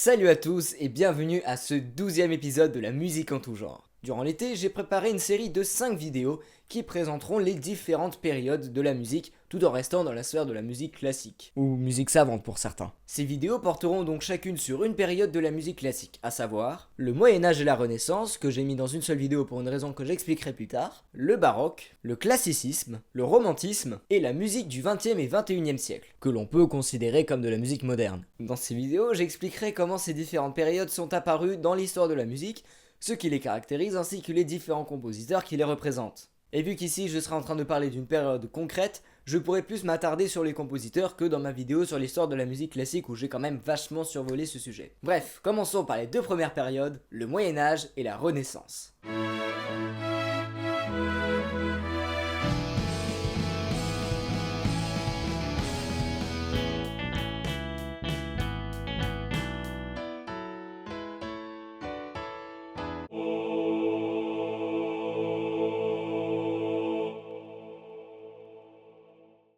Salut à tous et bienvenue à ce 12e épisode de la musique en tout genre. Durant l'été, j'ai préparé une série de 5 vidéos qui présenteront les différentes périodes de la musique tout en restant dans la sphère de la musique classique, ou musique savante pour certains. Ces vidéos porteront donc chacune sur une période de la musique classique, à savoir le Moyen-Âge et la Renaissance, que j'ai mis dans une seule vidéo pour une raison que j'expliquerai plus tard, le baroque, le classicisme, le romantisme et la musique du 20e et 21e siècle, que l'on peut considérer comme de la musique moderne. Dans ces vidéos, j'expliquerai comment ces différentes périodes sont apparues dans l'histoire de la musique, ce qui les caractérise ainsi que les différents compositeurs qui les représentent. Et vu qu'ici je serai en train de parler d'une période concrète, je pourrais plus m'attarder sur les compositeurs que dans ma vidéo sur l'histoire de la musique classique où j'ai quand même vachement survolé ce sujet. Bref, commençons par les deux premières périodes, le Moyen-Âge et la Renaissance.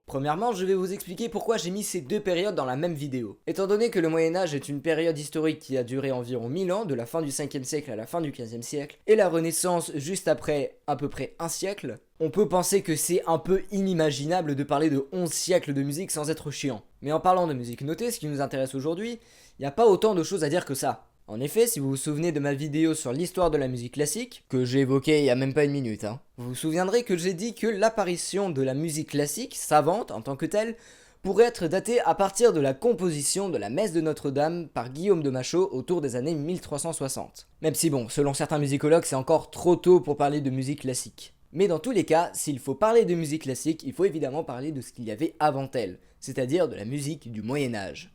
Premièrement, je vais vous expliquer pourquoi j'ai mis ces deux périodes dans la même vidéo. Étant donné que le Moyen-Âge est une période historique qui a duré environ 1000 ans, de la fin du 5e siècle à la fin du 15e siècle, et la Renaissance juste après à peu près un siècle, on peut penser que c'est un peu inimaginable de parler de 11 siècles de musique sans être chiant. Mais en parlant de musique notée, ce qui nous intéresse aujourd'hui, il n'y a pas autant de choses à dire que ça. En effet, si vous vous souvenez de ma vidéo sur l'histoire de la musique classique, que j'ai évoquée il y a même pas une minute, vous vous souviendrez que j'ai dit que l'apparition de la musique classique, savante en tant que telle, pourrait être datée à partir de la composition de la messe de Notre-Dame par Guillaume de Machaut autour des années 1360. Même si bon, selon certains musicologues, c'est encore trop tôt pour parler de musique classique. Mais dans tous les cas, s'il faut parler de musique classique, il faut évidemment parler de ce qu'il y avait avant elle, c'est-à-dire de la musique du Moyen-Âge.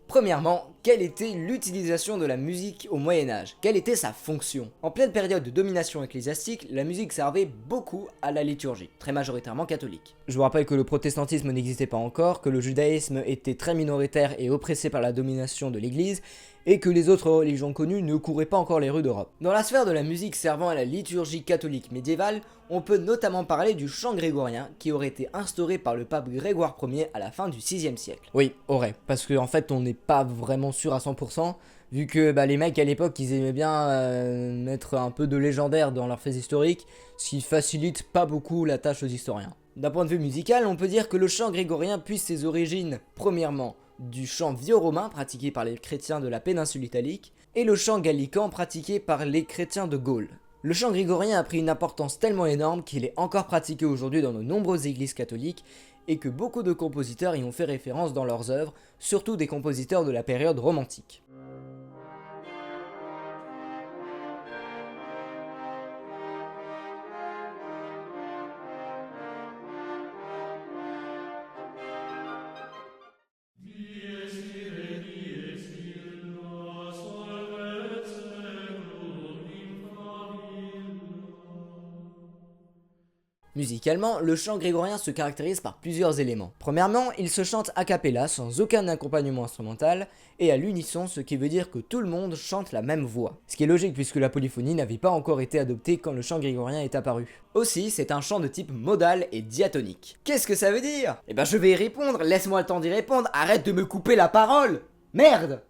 Premièrement, quelle était l'utilisation de la musique au Moyen-Âge? Quelle était sa fonction? En pleine période de domination ecclésiastique, la musique servait beaucoup à la liturgie, très majoritairement catholique. Je vous rappelle que le protestantisme n'existait pas encore, que le judaïsme était très minoritaire et oppressé par la domination de l'église, et que les autres religions connues ne couraient pas encore les rues d'Europe. Dans la sphère de la musique servant à la liturgie catholique médiévale, on peut notamment parler du chant grégorien qui aurait été instauré par le pape Grégoire Ier à la fin du 6e siècle. Oui, aurait, parce qu'en fait on n'est pas vraiment sûr à 100%, vu que les mecs à l'époque ils aimaient bien mettre un peu de légendaire dans leurs faits historiques, ce qui facilite pas beaucoup la tâche aux historiens. D'un point de vue musical, on peut dire que le chant grégorien puise ses origines, premièrement, du chant vieux-romain pratiqué par les chrétiens de la péninsule italique, et le chant gallican pratiqué par les chrétiens de Gaule. Le chant grégorien a pris une importance tellement énorme qu'il est encore pratiqué aujourd'hui dans de nombreuses églises catholiques, et que beaucoup de compositeurs y ont fait référence dans leurs œuvres, surtout des compositeurs de la période romantique. Musicalement, le chant grégorien se caractérise par plusieurs éléments. Premièrement, il se chante a cappella sans aucun accompagnement instrumental et à l'unisson, ce qui veut dire que tout le monde chante la même voix. Ce qui est logique puisque la polyphonie n'avait pas encore été adoptée quand le chant grégorien est apparu. Aussi, c'est un chant de type modal et diatonique. Qu'est-ce que ça veut dire? Eh ben je vais y répondre, laisse-moi le temps d'y répondre, arrête de me couper la parole! Merde!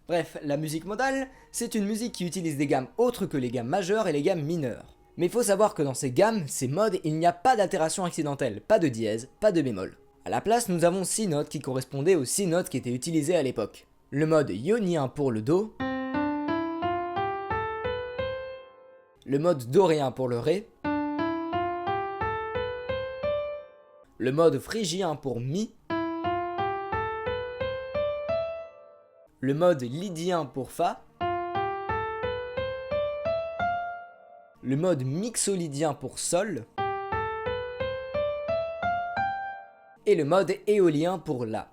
Bref, la musique modale, c'est une musique qui utilise des gammes autres que les gammes majeures et les gammes mineures. Mais il faut savoir que dans ces gammes, ces modes, il n'y a pas d'altération accidentelle, pas de dièse, pas de bémol. A la place, nous avons 6 notes qui correspondaient aux 6 notes qui étaient utilisées à l'époque. Le mode ionien pour le do, le mode dorien pour le ré, le mode phrygien pour mi, le mode lydien pour fa, le mode mixolydien pour sol, et le mode éolien pour la.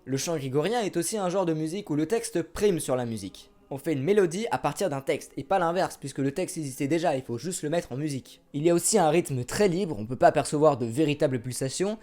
Le chant grégorien est aussi un genre de musique où le texte prime sur la musique. On fait une mélodie à partir d'un texte, et pas l'inverse, puisque le texte existait déjà, il faut juste le mettre en musique. Il y a aussi un rythme très libre, on ne peut pas percevoir de véritables pulsations,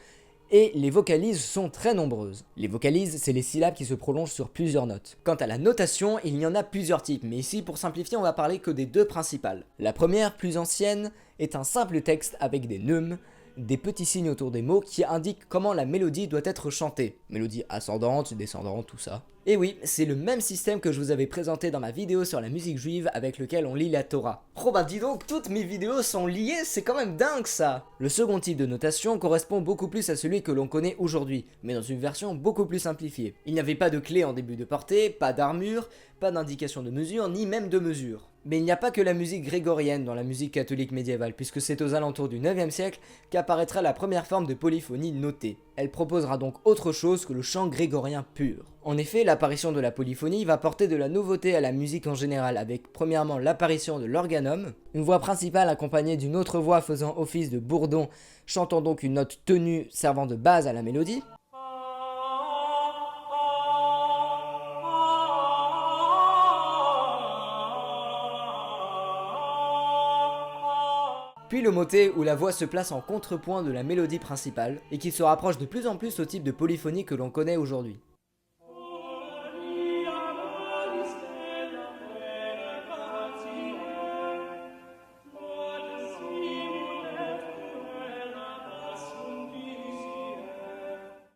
Et les vocalises sont très nombreuses. Les vocalises, c'est les syllabes qui se prolongent sur plusieurs notes. Quant à la notation, il y en a plusieurs types, mais ici pour simplifier on va parler que des deux principales. La première, plus ancienne, est un simple texte avec des neumes, des petits signes autour des mots qui indiquent comment la mélodie doit être chantée. Mélodie ascendante, descendante, tout ça. Et oui, c'est le même système que je vous avais présenté dans ma vidéo sur la musique juive avec lequel on lit la Torah. Oh bah dis donc, toutes mes vidéos sont liées, c'est quand même dingue ça! Le second type de notation correspond beaucoup plus à celui que l'on connaît aujourd'hui, mais dans une version beaucoup plus simplifiée. Il n'y avait pas de clé en début de portée, pas d'armure, pas d'indication de mesure, ni même de mesure. Mais il n'y a pas que la musique grégorienne dans la musique catholique médiévale, puisque c'est aux alentours du 9e siècle qu'apparaîtra la première forme de polyphonie notée. Elle proposera donc autre chose que le chant grégorien pur. En effet, l'apparition de la polyphonie va porter de la nouveauté à la musique en général, avec premièrement l'apparition de l'organum, une voix principale accompagnée d'une autre voix faisant office de bourdon, chantant donc une note tenue servant de base à la mélodie. Puis le motet où la voix se place en contrepoint de la mélodie principale et qui se rapproche de plus en plus au type de polyphonie que l'on connaît aujourd'hui.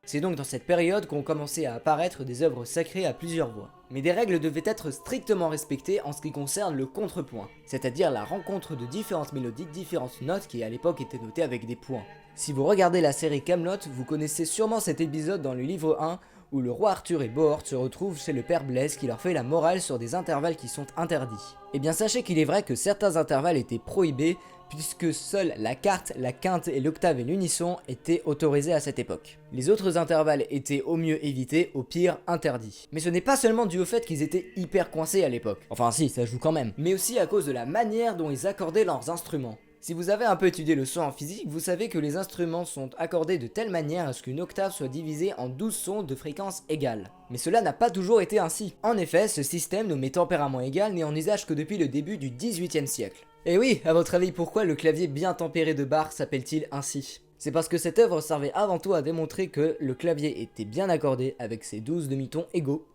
C'est donc dans cette période qu'ont commencé à apparaître des œuvres sacrées à plusieurs voix. Mais des règles devaient être strictement respectées en ce qui concerne le contrepoint, c'est-à-dire la rencontre de différentes mélodies, différentes notes qui à l'époque étaient notées avec des points. Si vous regardez la série Camelot, vous connaissez sûrement cet épisode dans le livre 1 où le roi Arthur et Bohort se retrouvent chez le père Blaise qui leur fait la morale sur des intervalles qui sont interdits. Eh bien sachez qu'il est vrai que certains intervalles étaient prohibés puisque seuls la quarte, la quinte et l'octave et l'unisson étaient autorisés à cette époque. Les autres intervalles étaient au mieux évités, au pire interdits. Mais ce n'est pas seulement dû au fait qu'ils étaient hyper coincés à l'époque, enfin si, ça joue quand même, mais aussi à cause de la manière dont ils accordaient leurs instruments. Si vous avez un peu étudié le son en physique, vous savez que les instruments sont accordés de telle manière à ce qu'une octave soit divisée en 12 sons de fréquence égale. Mais cela n'a pas toujours été ainsi. En effet, ce système nommé tempérament égal n'est en usage que depuis le début du XVIIIe siècle. Et oui, à votre avis, pourquoi le clavier bien tempéré de Bach s'appelle-t-il ainsi? C'est parce que cette œuvre servait avant tout à démontrer que le clavier était bien accordé avec ses 12 demi-tons égaux.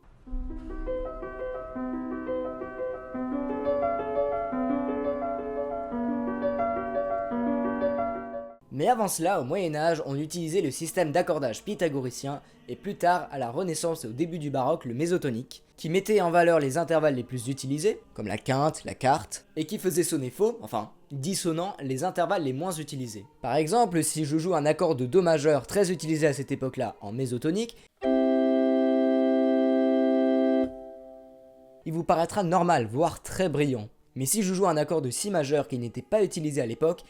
Mais avant cela, au Moyen-Âge, on utilisait le système d'accordage pythagoricien et plus tard, à la Renaissance et au début du baroque, le mésotonique, qui mettait en valeur les intervalles les plus utilisés, comme la quinte, la quarte, et qui faisait sonner faux, enfin dissonant, les intervalles les moins utilisés. Par exemple, si je joue un accord de Do majeur très utilisé à cette époque-là en mésotonique, il vous paraîtra normal, voire très brillant. Mais si je joue un accord de Si majeur qui n'était pas utilisé à l'époque,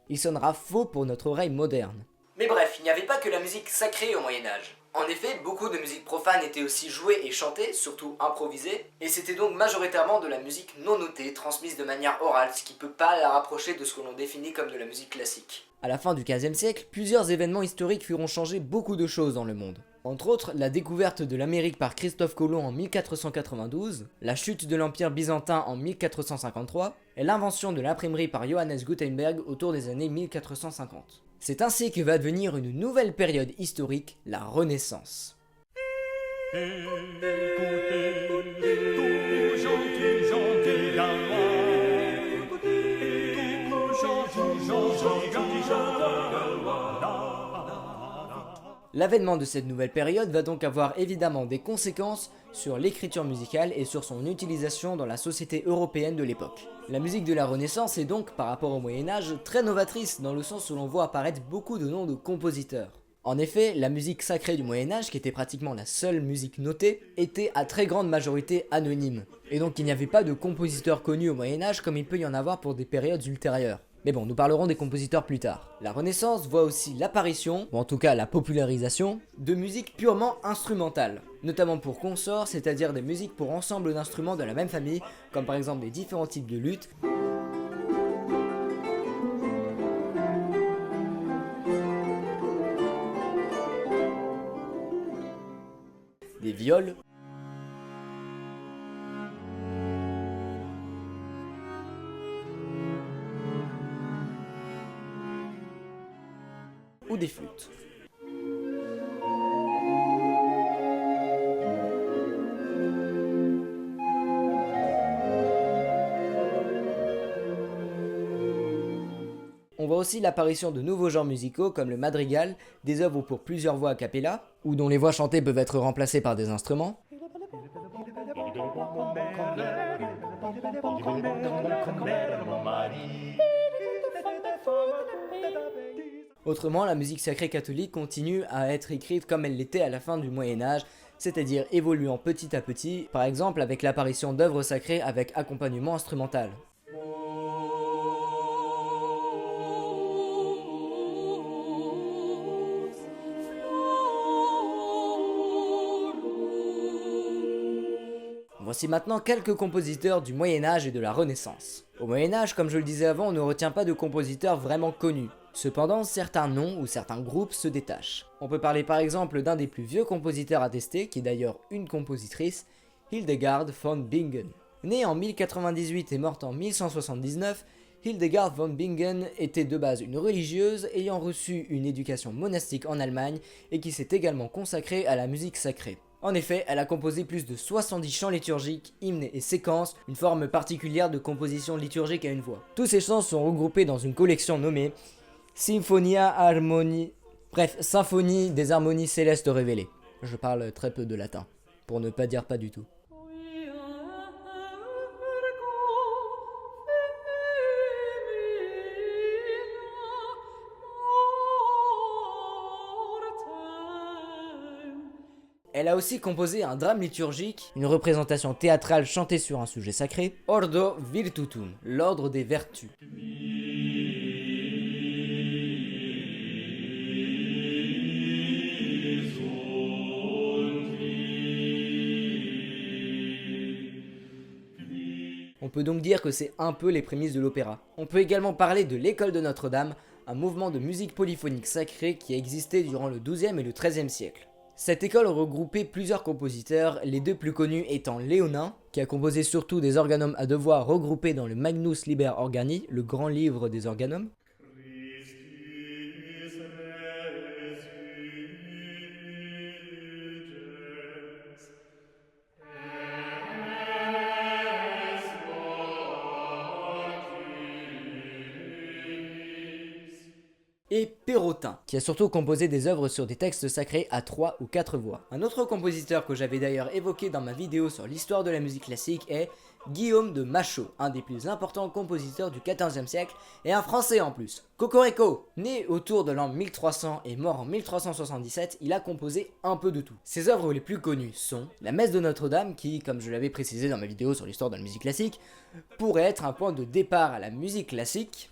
il sonnera faux pour notre oreille moderne. Mais bref, il n'y avait pas que la musique sacrée au Moyen-Âge. En effet, beaucoup de musique profane était aussi jouée et chantée, surtout improvisée, et c'était donc majoritairement de la musique non notée, transmise de manière orale, ce qui peut pas la rapprocher de ce que l'on définit comme de la musique classique. À la fin du XVe siècle, plusieurs événements historiques feront changer beaucoup de choses dans le monde. Entre autres, la découverte de l'Amérique par Christophe Colomb en 1492, la chute de l'Empire byzantin en 1453, et l'invention de l'imprimerie par Johannes Gutenberg autour des années 1450. C'est ainsi que va devenir une nouvelle période historique, la Renaissance. L'avènement de cette nouvelle période va donc avoir évidemment des conséquences sur l'écriture musicale et sur son utilisation dans la société européenne de l'époque. La musique de la Renaissance est donc, par rapport au Moyen-Âge, très novatrice dans le sens où l'on voit apparaître beaucoup de noms de compositeurs. En effet, la musique sacrée du Moyen-Âge, qui était pratiquement la seule musique notée, était à très grande majorité anonyme. Et donc il n'y avait pas de compositeurs connus au Moyen-Âge comme il peut y en avoir pour des périodes ultérieures. Mais bon, nous parlerons des compositeurs plus tard. La Renaissance voit aussi l'apparition, ou en tout cas la popularisation, de musique purement instrumentale, notamment pour consorts, c'est-à-dire des musiques pour ensemble d'instruments de la même famille, comme par exemple des différents types de luttes, des viols, ou des flûtes. On voit aussi l'apparition de nouveaux genres musicaux comme le madrigal, des œuvres pour plusieurs voix a cappella, ou dont les voix chantées peuvent être remplacées par des instruments. Autrement, la musique sacrée catholique continue à être écrite comme elle l'était à la fin du Moyen-Âge, c'est-à-dire évoluant petit à petit, par exemple avec l'apparition d'œuvres sacrées avec accompagnement instrumental. Voici maintenant quelques compositeurs du Moyen-Âge et de la Renaissance. Au Moyen-Âge, comme je le disais avant, on ne retient pas de compositeurs vraiment connus. Cependant, certains noms ou certains groupes se détachent. On peut parler par exemple d'un des plus vieux compositeurs attestés, qui est d'ailleurs une compositrice, Hildegard von Bingen. Née en 1098 et morte en 1179, Hildegard von Bingen était de base une religieuse ayant reçu une éducation monastique en Allemagne et qui s'est également consacrée à la musique sacrée. En effet, elle a composé plus de 70 chants liturgiques, hymnes et séquences, une forme particulière de composition liturgique à une voix. Tous ces chants sont regroupés dans une collection nommée Symphonie des harmonies célestes révélées. Je parle très peu de latin, pour ne pas dire pas du tout. Elle a aussi composé un drame liturgique, une représentation théâtrale chantée sur un sujet sacré, Ordo Virtutum, l'ordre des vertus. On peut donc dire que c'est un peu les prémices de l'opéra. On peut également parler de l'école de Notre-Dame, un mouvement de musique polyphonique sacrée qui a existé durant le XIIe et le XIIIe siècle. Cette école regroupait plusieurs compositeurs, les deux plus connus étant Léonin, qui a composé surtout des organums à deux voix regroupés dans le Magnus Liber Organi, le grand livre des organums. Et Perrotin, qui a surtout composé des œuvres sur des textes sacrés à 3 ou 4 voix. Un autre compositeur que j'avais d'ailleurs évoqué dans ma vidéo sur l'histoire de la musique classique est Guillaume de Machaut, un des plus importants compositeurs du XIVe siècle, et un français en plus. Cocorico! Né autour de l'an 1300 et mort en 1377, il a composé un peu de tout. Ses œuvres les plus connues sont la Messe de Notre-Dame, qui, comme je l'avais précisé dans ma vidéo sur l'histoire de la musique classique, pourrait être un point de départ à la musique classique.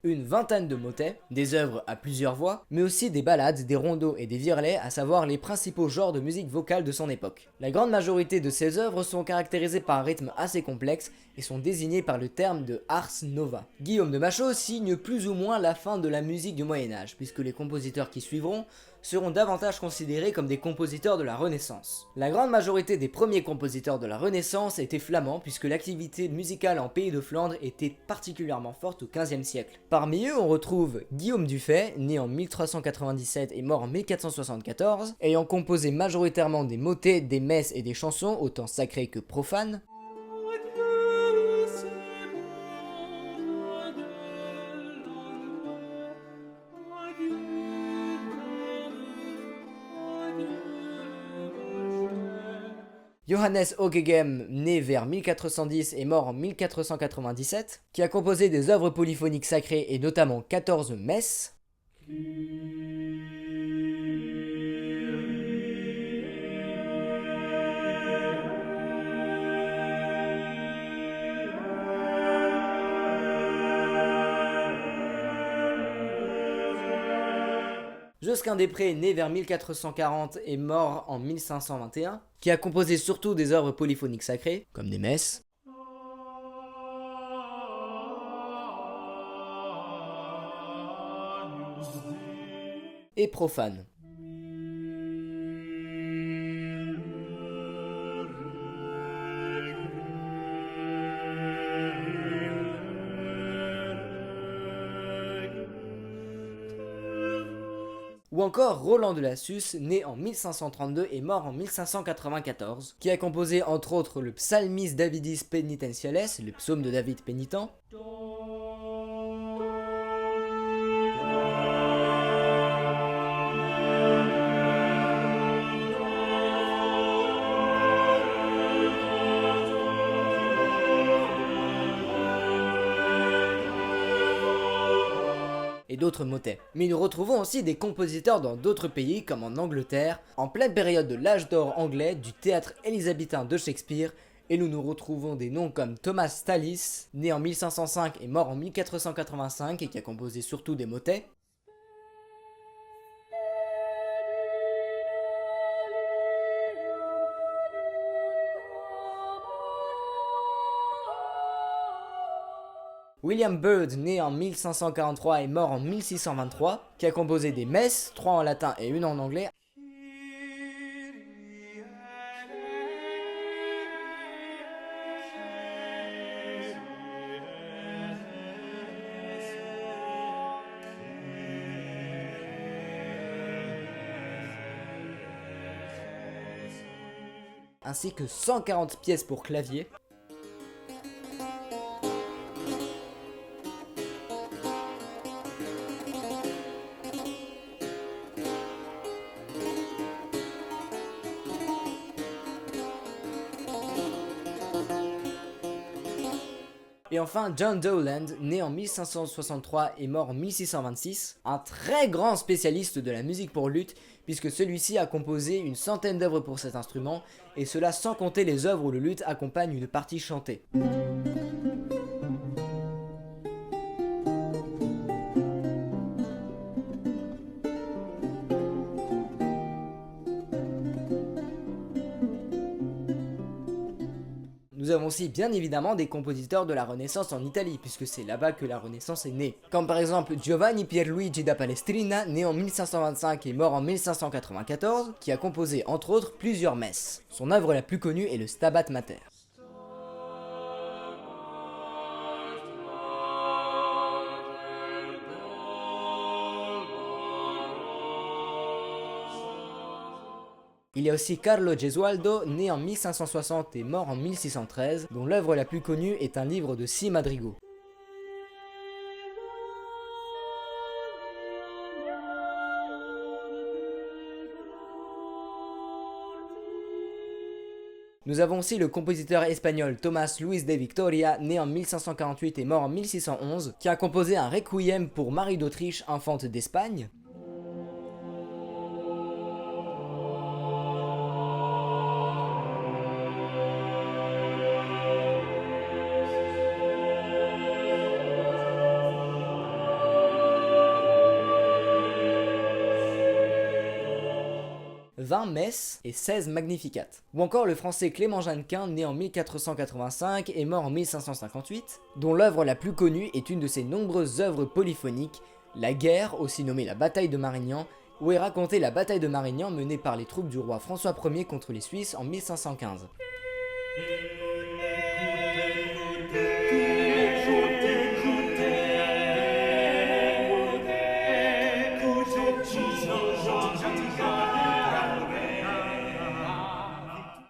Une vingtaine de motets, des œuvres à plusieurs voix, mais aussi des ballades, des rondeaux et des virelais, à savoir les principaux genres de musique vocale de son époque. La grande majorité de ces œuvres sont caractérisées par un rythme assez complexe et sont désignées par le terme de ars nova. Guillaume de Machaut signe plus ou moins la fin de la musique du Moyen-Âge, puisque les compositeurs qui suivront seront davantage considérés comme des compositeurs de la Renaissance. La grande majorité des premiers compositeurs de la Renaissance étaient flamands, puisque l'activité musicale en pays de Flandre était particulièrement forte au XVe siècle. Parmi eux, on retrouve Guillaume Dufay, né en 1397 et mort en 1474, ayant composé majoritairement des motets, des messes et des chansons, autant sacrées que profanes. Johannes Oegegem, né vers 1410 et mort en 1497, qui a composé des œuvres polyphoniques sacrées et notamment 14 messes. Josquin des Prés, né vers 1440 et mort en 1521, qui a composé surtout des œuvres polyphoniques sacrées, comme des messes. et profane. Ou encore Roland de Lassus, né en 1532 et mort en 1594, qui a composé entre autres le Psalmis Davidis Penitentiales, le psaume de David pénitent, et d'autres motets. Mais nous retrouvons aussi des compositeurs dans d'autres pays comme en Angleterre, en pleine période de l'âge d'or anglais du théâtre élisabétain de Shakespeare, et nous retrouvons des noms comme Thomas Tallis, né en 1505 et mort en 1485 et qui a composé surtout des motets. William Byrd, né en 1543 et mort en 1623, qui a composé des messes, 3 en latin et 1 en anglais, ainsi que 140 pièces pour clavier. Et enfin, John Dowland, né en 1563 et mort en 1626, un très grand spécialiste de la musique pour luth, puisque celui-ci a composé une centaine d'œuvres pour cet instrument, et cela sans compter les œuvres où le luth accompagne une partie chantée. Nous avons aussi bien évidemment des compositeurs de la Renaissance en Italie, puisque c'est là-bas que la Renaissance est née. Comme par exemple Giovanni Pierluigi da Palestrina, né en 1525 et mort en 1594, qui a composé entre autres plusieurs messes. Son œuvre la plus connue est le Stabat Mater. Il y a aussi Carlo Gesualdo, né en 1560 et mort en 1613, dont l'œuvre la plus connue est un livre de 6 madrigaux. Nous avons aussi le compositeur espagnol Tomás Luis de Victoria, né en 1548 et mort en 1611, qui a composé un requiem pour Marie d'Autriche, infante d'Espagne. « 20 messes et 16 Magnificat. Ou encore le français Clément Jeannequin, né en 1485 et mort en 1558, dont l'œuvre la plus connue est une de ses nombreuses œuvres polyphoniques, La Guerre, aussi nommée la bataille de Marignan, où est racontée la bataille de Marignan menée par les troupes du roi François Ier contre les Suisses en 1515.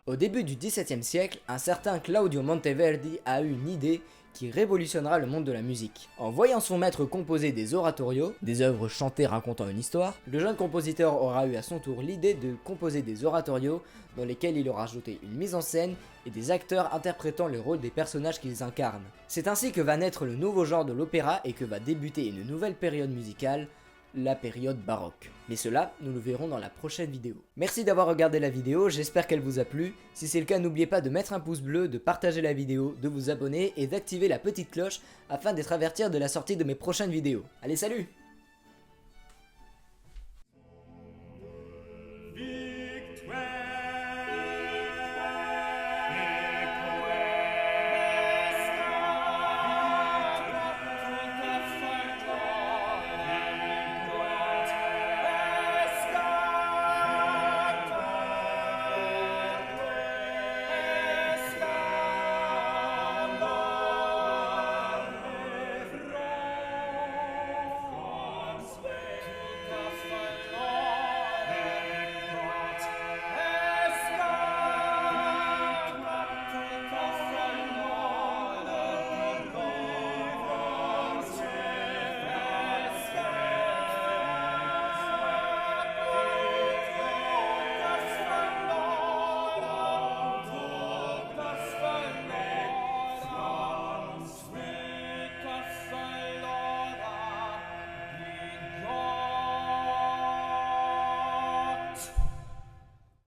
Au début du XVIIe siècle, un certain Claudio Monteverdi a eu une idée qui révolutionnera le monde de la musique. En voyant son maître composer des oratorios, des œuvres chantées racontant une histoire, le jeune compositeur aura eu à son tour l'idée de composer des oratorios dans lesquels il aura ajouté une mise en scène et des acteurs interprétant le rôle des personnages qu'ils incarnent. C'est ainsi que va naître le nouveau genre de l'opéra et que va débuter une nouvelle période musicale, la période baroque. Mais cela, nous le verrons dans la prochaine vidéo. Merci d'avoir regardé la vidéo, j'espère qu'elle vous a plu. Si c'est le cas, n'oubliez pas de mettre un pouce bleu, de partager la vidéo, de vous abonner et d'activer la petite cloche afin d'être averti de la sortie de mes prochaines vidéos. Allez, salut!